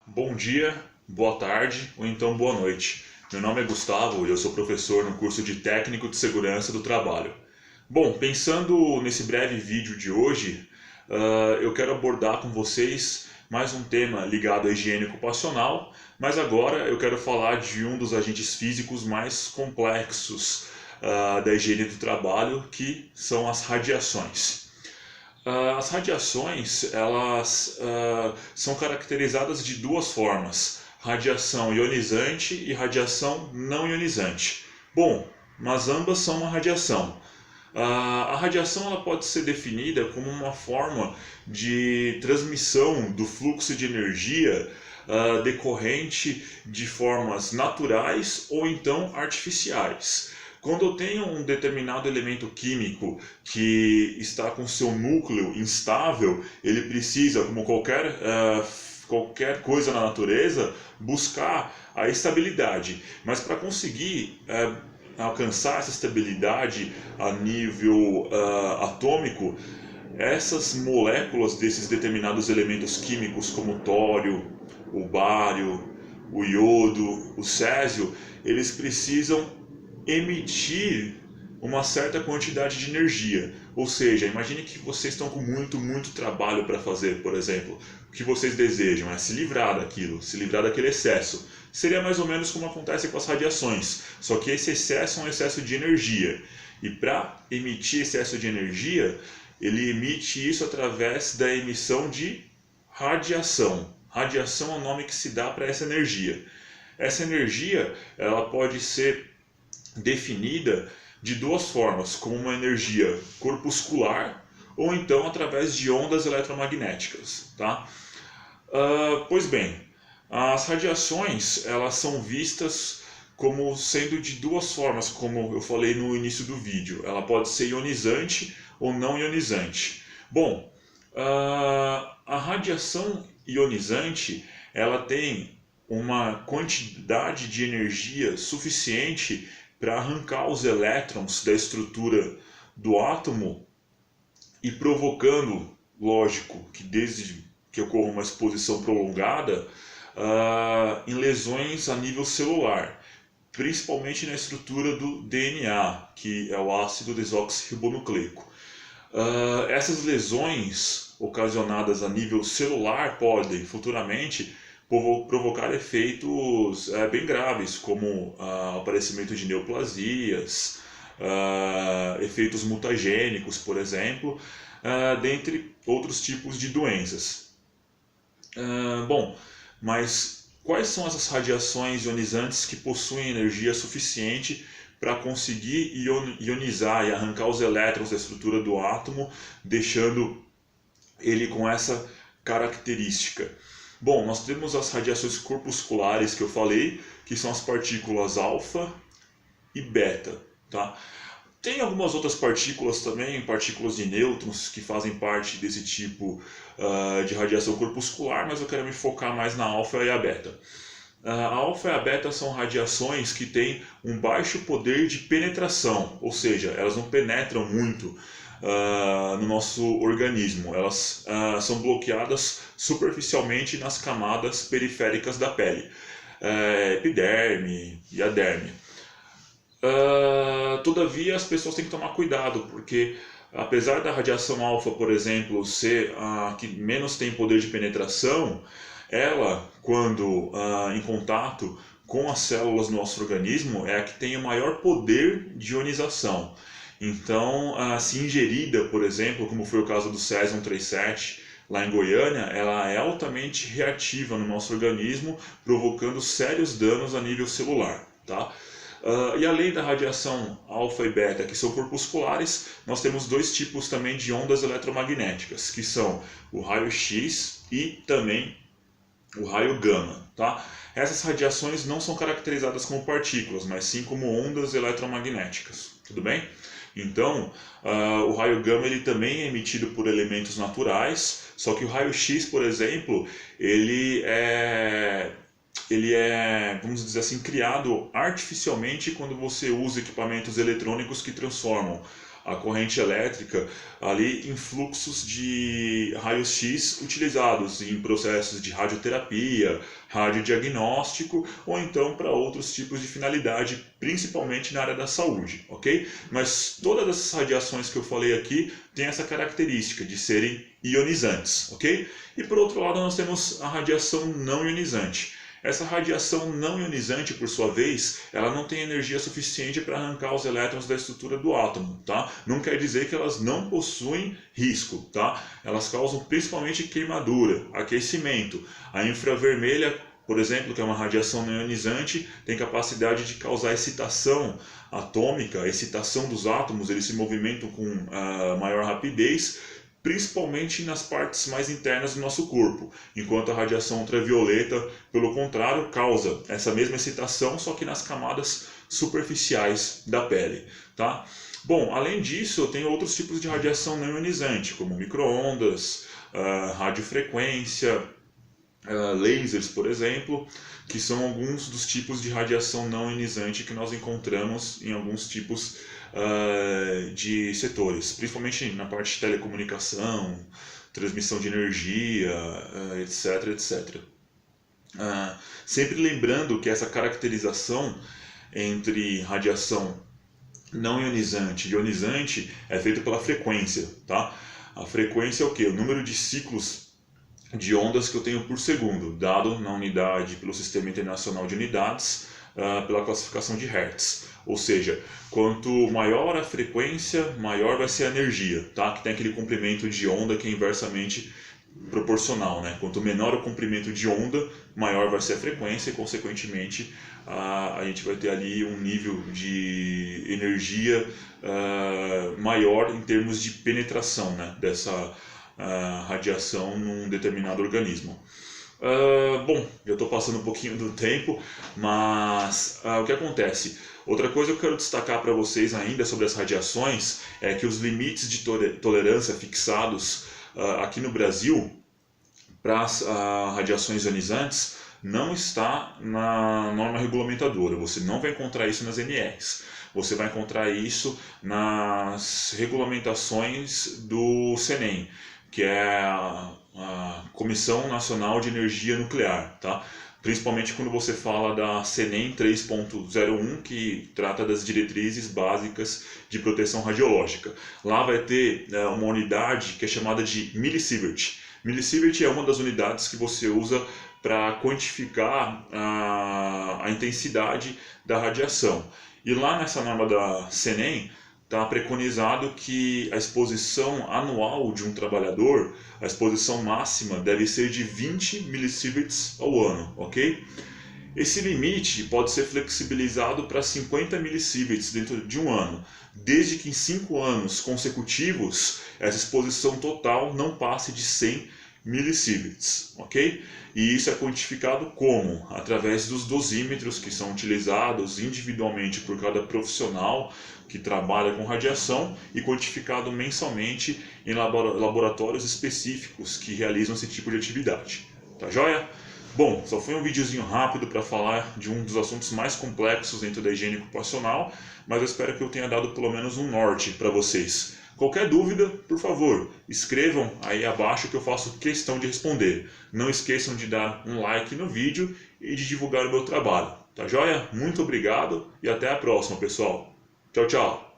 Bom dia, boa tarde ou então boa noite. Meu nome é Gustavo e eu sou professor no curso de Técnico de Segurança do Trabalho. Bom, pensando nesse breve vídeo de hoje, eu quero abordar com vocês mais um tema ligado à higiene ocupacional, mas agora eu quero falar de um dos agentes físicos mais complexos da higiene do trabalho, que são as radiações. As radiações, elas são caracterizadas de duas formas: radiação ionizante e radiação não ionizante. Bom, mas ambas são uma radiação. A radiação ela pode ser definida como uma forma de transmissão do fluxo de energia decorrente de formas naturais ou então artificiais. Quando eu tenho um determinado elemento químico que está com seu núcleo instável, ele precisa, como qualquer coisa na natureza, buscar a estabilidade. Mas para conseguir alcançar essa estabilidade a nível atômico, essas moléculas desses determinados elementos químicos, como o tório, o bário, o iodo, o césio, eles precisam emitir uma certa quantidade de energia. Ou seja, imagine que vocês estão com muito trabalho para fazer, por exemplo. O que vocês desejam é se livrar daquilo, se livrar daquele excesso. Seria mais ou menos como acontece com as radiações, só que esse excesso é um excesso de energia. E para emitir excesso de energia, ele emite isso através da emissão de radiação. Radiação é o nome que se dá para essa energia. Essa energia, ela pode ser definida de duas formas, como uma energia corpuscular ou então através de ondas eletromagnéticas, tá? Pois bem, as radiações elas são vistas como sendo de duas formas, como eu falei no início do vídeo. Ela pode ser ionizante ou não ionizante. Bom, a radiação ionizante ela tem uma quantidade de energia suficiente para arrancar os elétrons da estrutura do átomo e provocando, lógico, que desde que ocorra uma exposição prolongada, em lesões a nível celular, principalmente na estrutura do DNA, que é o ácido desoxirribonucleico. Essas lesões ocasionadas a nível celular podem futuramente provocar efeitos bem graves, como aparecimento de neoplasias, efeitos mutagênicos, por exemplo, dentre outros tipos de doenças. Bom, mas quais são essas radiações ionizantes que possuem energia suficiente para conseguir ionizar e arrancar os elétrons da estrutura do átomo, deixando ele com essa característica? Bom, nós temos as radiações corpusculares que eu falei, que são as partículas alfa e beta, tá? Tem algumas outras partículas também, partículas de nêutrons, que fazem parte desse tipo de radiação corpuscular, mas eu quero me focar mais na alfa e a beta. A alfa e a beta são radiações que têm um baixo poder de penetração, ou seja, elas não penetram muito no nosso organismo. Elas são bloqueadas superficialmente nas camadas periféricas da pele, epiderme e a derme. Todavia, as pessoas têm que tomar cuidado, porque apesar da radiação alfa, por exemplo, ser a que menos tem poder de penetração, ela, quando em contato com as células do nosso organismo, é a que tem o maior poder de ionização. Então, se ingerida, por exemplo, como foi o caso do césio-137 lá em Goiânia, ela é altamente reativa no nosso organismo, provocando sérios danos a nível celular, tá? E além da radiação alfa e beta, que são corpusculares, nós temos dois tipos também de ondas eletromagnéticas, que são o raio-x e também o raio gama, tá? Essas radiações não são caracterizadas como partículas, mas sim como ondas eletromagnéticas, tudo bem? Então, o raio gama ele também é emitido por elementos naturais, só que o raio-x, por exemplo, ele é, vamos dizer assim, criado artificialmente quando você usa equipamentos eletrônicos que transformam a corrente elétrica ali em fluxos de raios-x utilizados em processos de radioterapia, radiodiagnóstico ou então para outros tipos de finalidade, principalmente na área da saúde, ok? Mas todas essas radiações que eu falei aqui têm essa característica de serem ionizantes, ok? E por outro lado nós temos a radiação não ionizante. Essa radiação não ionizante, por sua vez, ela não tem energia suficiente para arrancar os elétrons da estrutura do átomo, tá? Não quer dizer que elas não possuem risco, tá? Elas causam principalmente queimadura, aquecimento. A infravermelha, por exemplo, que é uma radiação não ionizante, tem capacidade de causar excitação atômica, a excitação dos átomos, eles se movimentam com maior rapidez, principalmente nas partes mais internas do nosso corpo, enquanto a radiação ultravioleta, pelo contrário, causa essa mesma excitação, só que nas camadas superficiais da pele, tá? Bom, além disso, eu tenho outros tipos de radiação não ionizante, como micro-ondas, radiofrequência, lasers, por exemplo, que são alguns dos tipos de radiação não ionizante que nós encontramos em alguns tipos de setores, principalmente na parte de telecomunicação, transmissão de energia, etc, etc. Sempre lembrando que essa caracterização entre radiação não ionizante e ionizante é feita pela frequência, tá? A frequência é o quê? O número de ciclos de ondas que eu tenho por segundo, dado na unidade pelo Sistema Internacional de Unidades, pela classificação de Hertz. Ou seja, quanto maior a frequência, maior vai ser a energia, tá? Que tem aquele comprimento de onda que é inversamente proporcional, né? Quanto menor o comprimento de onda, maior vai ser a frequência e, consequentemente, a gente vai ter ali um nível de energia maior em termos de penetração, né? Dessa radiação num determinado organismo. Bom, já estou passando um pouquinho do tempo, mas o que acontece? Outra coisa que eu quero destacar para vocês ainda sobre as radiações é que os limites de tolerância fixados aqui no Brasil para as radiações ionizantes não está na norma regulamentadora. Você não vai encontrar isso nas NRs. Você vai encontrar isso nas regulamentações do CNEM, que é a Comissão Nacional de Energia Nuclear, tá? Principalmente quando você fala da CNEM 3.01, que trata das diretrizes básicas de proteção radiológica. Lá vai ter uma unidade que é chamada de millisievert. Millisievert é uma das unidades que você usa para quantificar a intensidade da radiação. E lá nessa norma da CNEM, está preconizado que a exposição anual de um trabalhador, a exposição máxima deve ser de 20 millisieverts ao ano, ok? Esse limite pode ser flexibilizado para 50 millisieverts dentro de um ano, desde que em 5 anos consecutivos essa exposição total não passe de 100 millisieverts, ok? E isso é quantificado como? Através dos dosímetros que são utilizados individualmente por cada profissional que trabalha com radiação e quantificado mensalmente em laboratórios específicos que realizam esse tipo de atividade. Tá joia? Bom, só foi um videozinho rápido para falar de um dos assuntos mais complexos dentro da higiene ocupacional, mas eu espero que eu tenha dado pelo menos um norte para vocês. Qualquer dúvida, por favor, escrevam aí abaixo que eu faço questão de responder. Não esqueçam de dar um like no vídeo e de divulgar o meu trabalho. Tá joia? Muito obrigado e até a próxima, pessoal. Tchau, tchau.